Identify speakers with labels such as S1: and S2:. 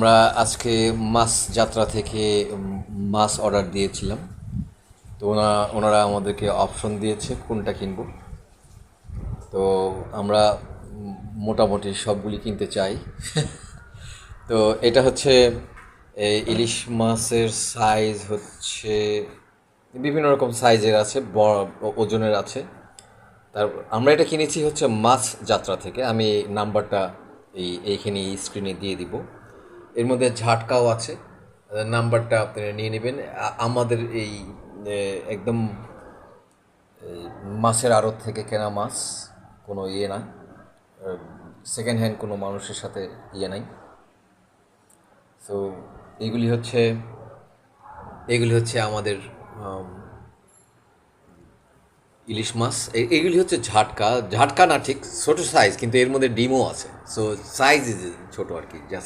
S1: আমরা আজকে মাছ যাত্রা থেকে মাছ অর্ডার দিয়েছিলাম। তো ওনারা আমাদেরকে অপশন দিয়েছে কোনটা কিনবো। তো আমরা মোটামুটি সবগুলি কিনতে চাই। তো এটা হচ্ছে ইলিশ মাছের সাইজ হচ্ছে বিভিন্ন রকম সাইজের আছে, বড় ওজনের আছে। তারপর আমরা এটা কিনেছি হচ্ছে মাছ যাত্রা থেকে। আমি নাম্বারটা এইখানে স্ক্রিনে দিয়ে দিব। এর মধ্যে ঝাটকাও আছে, নাম্বারটা আপনারা নিয়ে নেবেন। আমাদের এই একদম মাছের আড়ত থেকে কেনা মাছ, কোনো ইয়ে না, সেকেন্ড হ্যান্ড কোনো মানুষের সাথে ইয়ে নাই। তো এগুলি হচ্ছে এগুলি হচ্ছে আমাদের ইলিশ মাছ। এগুলি হচ্ছে ঝাটকা ঝাটকা না, ঠিক ছোট সাইজ, কিন্তু এর মধ্যে ডিমও আছে। সো সাইজ ইজ ছোট আর কি, জাস্ট